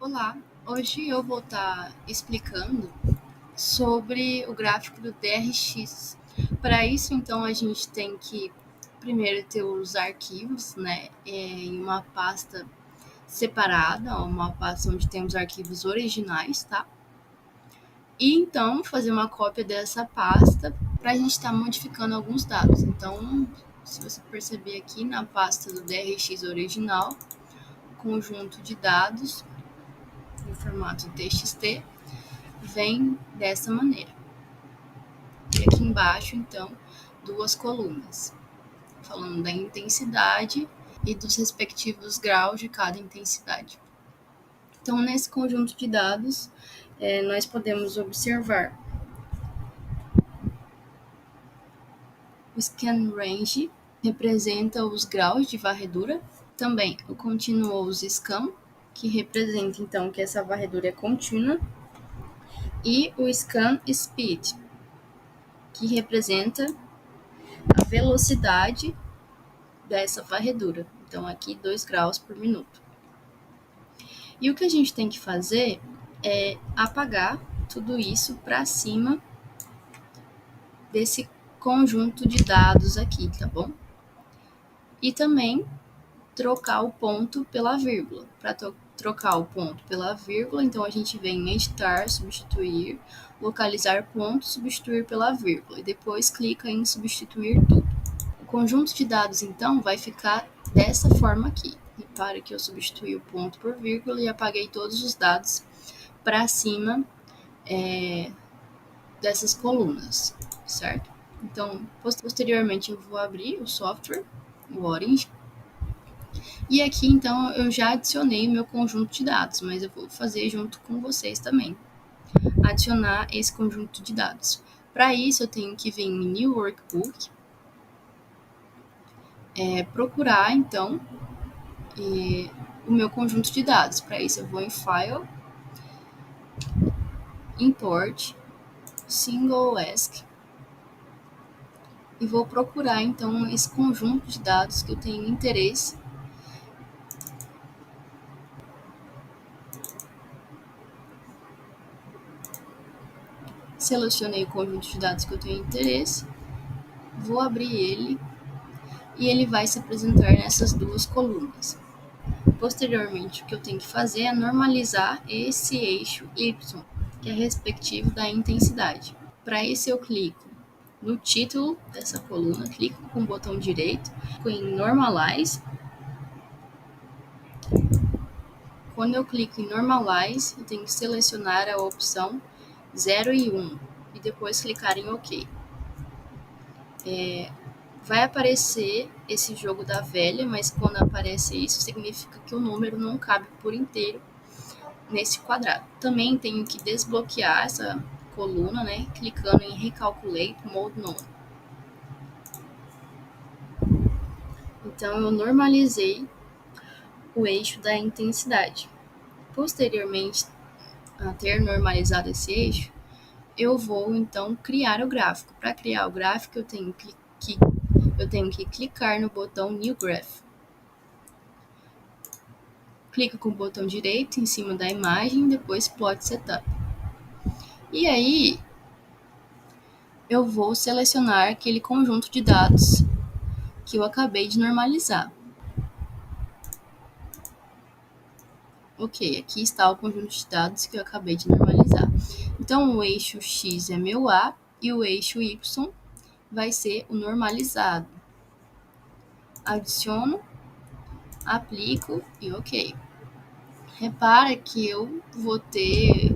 Olá, hoje eu vou estar explicando sobre o gráfico do DRX. Para isso, então, a gente tem que primeiro ter os arquivos, né, em uma pasta separada, uma pasta onde tem os arquivos originais, tá? E então fazer uma cópia dessa pasta para a gente estar modificando alguns dados. Então, se você perceber aqui na pasta do DRX original, conjunto de dados em formato TXT vem dessa maneira. E aqui embaixo, então, duas colunas, falando da intensidade e dos respectivos graus de cada intensidade. Então, nesse conjunto de dados, nós podemos observar o scan range, representa os graus de varredura, também o continuous scan, que representa então que essa varredura é contínua, e o scan speed, que representa a velocidade dessa varredura. Então, aqui 2 graus por minuto. E o que a gente tem que fazer é apagar tudo isso para cima desse conjunto de dados aqui, tá bom? E também trocar o ponto pela vírgula. Para trocar o ponto pela vírgula, então a gente vem em editar, substituir, localizar ponto, substituir pela vírgula. E depois clica em substituir tudo. O conjunto de dados, então, vai ficar dessa forma aqui. Repare que eu substituí o ponto por vírgula e apaguei todos os dados para cima dessas colunas, certo? Então, posteriormente eu vou abrir o software, o Orange, e aqui, então, eu já adicionei o meu conjunto de dados, mas eu vou fazer junto com vocês também, adicionar esse conjunto de dados. Para isso, eu tenho que vir em New Workbook, procurar, então, o meu conjunto de dados. Para isso, eu vou em File, Import, Single Ask, e vou procurar, então, esse conjunto de dados que eu tenho interesse. Selecionei o conjunto de dados que eu tenho interesse, vou abrir ele e ele vai se apresentar nessas duas colunas. Posteriormente, o que eu tenho que fazer é normalizar esse eixo Y, que é respectivo da intensidade. Para isso, eu clico no título dessa coluna, clico com o botão direito, clico em Normalize. Quando eu clico em Normalize, eu tenho que selecionar a opção 0 e 1 e depois clicar em OK. Vai aparecer esse jogo da velha, mas quando aparece isso, significa que o número não cabe por inteiro nesse quadrado. Também tenho que desbloquear essa coluna, né, clicando em Recalculate Mode None. Então, eu normalizei o eixo da intensidade. Posteriormente a ter normalizado esse eixo, eu vou então criar o gráfico. Para criar o gráfico, eu tenho que clicar no botão New Graph. Clico com o botão direito em cima da imagem, depois Plot Setup. E aí, eu vou selecionar aquele conjunto de dados que eu acabei de normalizar. Ok, aqui está o conjunto de dados que eu acabei de normalizar. Então, o eixo X é meu A e o eixo Y vai ser o normalizado. Adiciono, aplico e ok. Repara que eu vou ter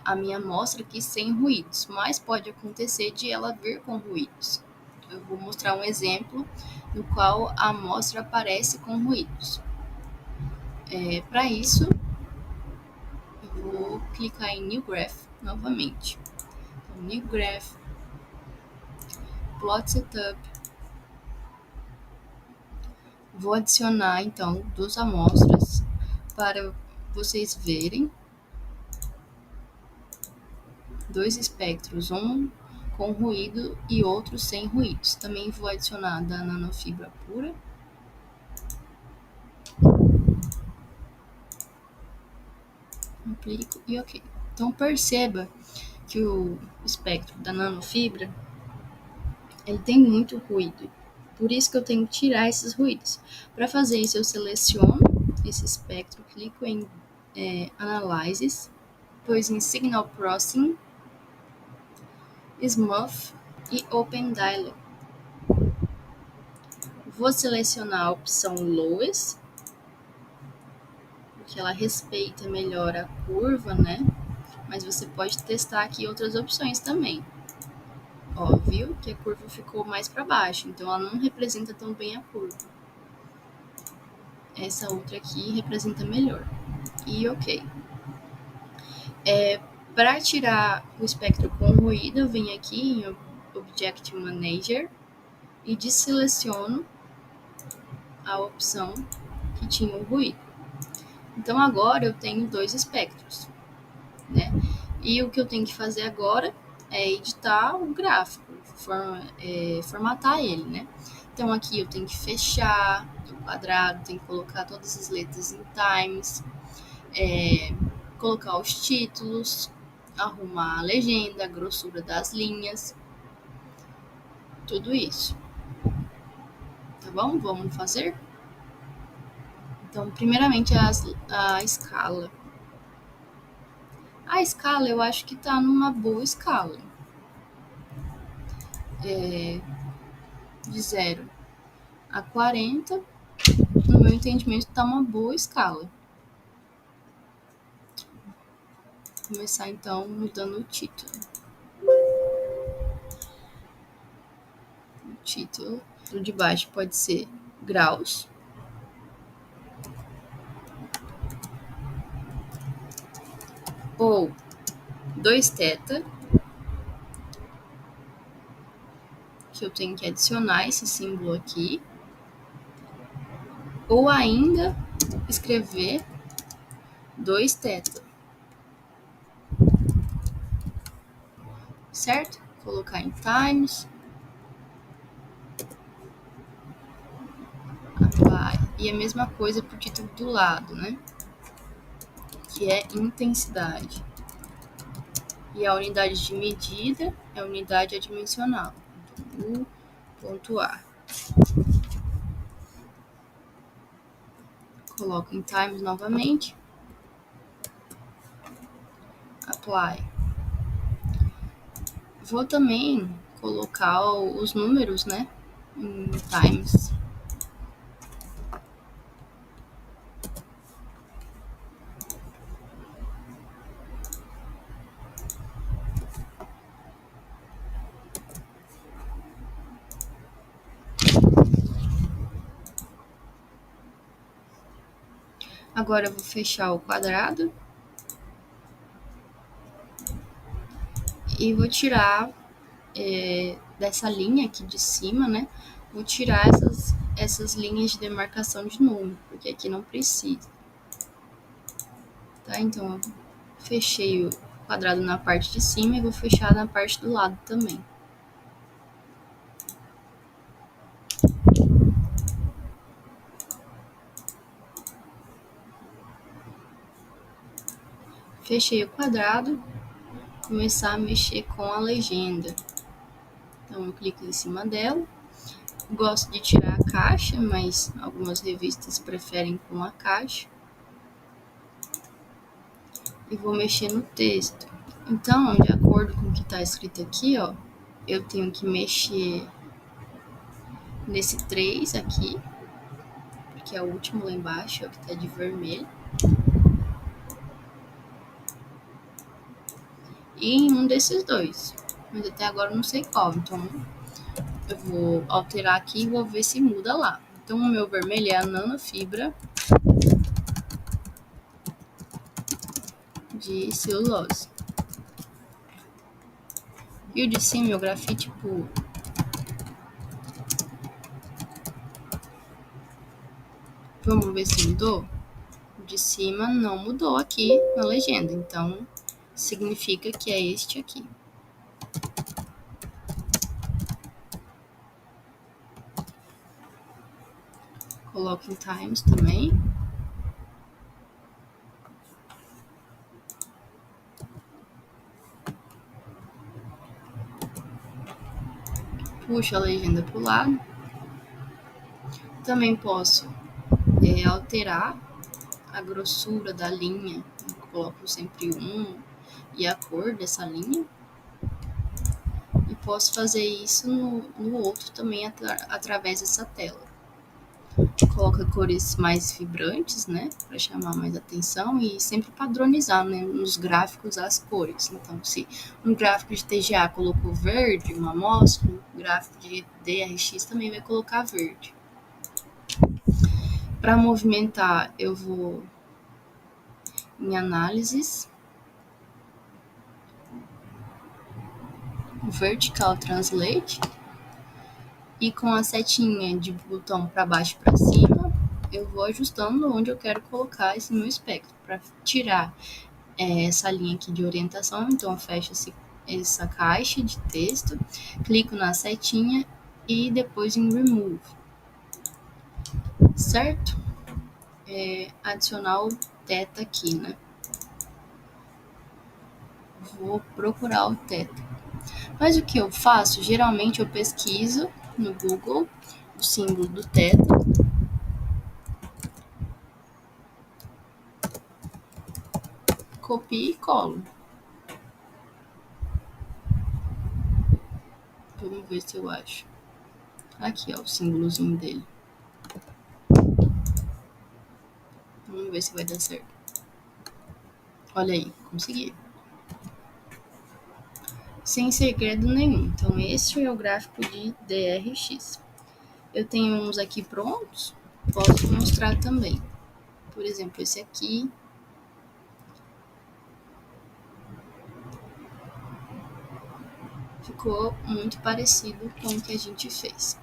a minha amostra aqui sem ruídos, mas pode acontecer de ela vir com ruídos. Eu vou mostrar um exemplo no qual a amostra aparece com ruídos. Para isso, eu vou clicar em New Graph novamente. Então, New Graph, Plot Setup. Vou adicionar, então, duas amostras para vocês verem. Dois espectros, um com ruído e outro sem ruídos. Também vou adicionar da nanofibra pura. Aplico e ok. Então perceba que o espectro da nanofibra ele tem muito ruído. Por isso que eu tenho que tirar esses ruídos. Para fazer isso, eu seleciono esse espectro, clico em Analysis, depois em Signal Processing, Smooth e Open Dialog. Vou selecionar a opção Lowest, porque ela respeita melhor a curva, né? Mas você pode testar aqui outras opções também. Ó, viu que a curva ficou mais para baixo, então ela não representa tão bem a curva. Essa outra aqui representa melhor. E ok. Para tirar o espectro com ruído, eu venho aqui em Object Manager e desseleciono a opção que tinha o ruído. Então agora eu tenho dois espectros, né? E o que eu tenho que fazer agora é editar o gráfico, formatar ele, né? Então aqui eu tenho que fechar o quadrado, tenho que colocar todas as letras em times, colocar os títulos, arrumar a legenda, a grossura das linhas, tudo isso. Tá bom? Vamos fazer? Então, primeiramente a escala. A escala eu acho que tá numa boa escala. De 0 a 40, no meu entendimento, tá uma boa escala. Vou começar então mudando o título. O título de baixo pode ser graus. Ou 2θ, que eu tenho que adicionar esse símbolo aqui. Ou ainda escrever 2θ. Certo? Colocar em times. Apply. E a mesma coisa pro título do lado, né? Que é intensidade. E a unidade de medida é a unidade adimensional. U ponto A. Coloco em times novamente. Apply. Vou também colocar os números, né? Em times. Agora eu vou fechar o quadrado. E vou tirar dessa linha aqui de cima, né? Vou tirar essas linhas de demarcação de número, porque aqui não precisa. Tá? Então, eu fechei o quadrado na parte de cima e vou fechar na parte do lado também. Fechei o quadrado, começar a mexer com a legenda. Então, eu clico em cima dela. Gosto de tirar a caixa, mas algumas revistas preferem com a caixa. E vou mexer no texto. Então, de acordo com o que está escrito aqui, ó, eu tenho que mexer nesse 3 aqui, que é o último lá embaixo, é o que está de vermelho. E em um desses dois. Mas até agora eu não sei qual, então eu vou alterar aqui e vou ver se muda lá. Então o meu vermelho é a nanofibra de celulose. E o de cima é o grafite puro. Vamos ver se mudou? O de cima não mudou aqui na legenda, então significa que é este aqui. Coloco em times também. puxo a legenda para o lado. Também posso alterar a grossura da linha, eu coloco sempre 1 e a cor dessa linha. E posso fazer isso no outro também através dessa tela. Coloca cores mais vibrantes, né, para chamar mais atenção e sempre padronizar, né, nos gráficos as cores. Então, se um gráfico de TGA colocou verde, uma amostra, um gráfico de DRX também vai colocar verde. Para movimentar, eu vou em análises, vertical translate, e com a setinha de botão para baixo e para cima, eu vou ajustando onde eu quero colocar esse meu espectro. Para tirar essa linha aqui de orientação, então eu fecho essa caixa de texto, clico na setinha e depois em Remove, certo? Adicionar o teta aqui, né? Vou procurar o teta. Mas o que eu faço? Geralmente eu pesquiso no Google o símbolo do teta, copio e colo. Vamos ver se eu acho. Aqui, ó, o símbolozinho dele. Vamos ver se vai dar certo. Olha aí, consegui. Sem segredo nenhum. Então, esse é o gráfico de DRX. Eu tenho uns aqui prontos, posso mostrar também. Por exemplo, esse aqui. Ficou muito parecido com o que a gente fez.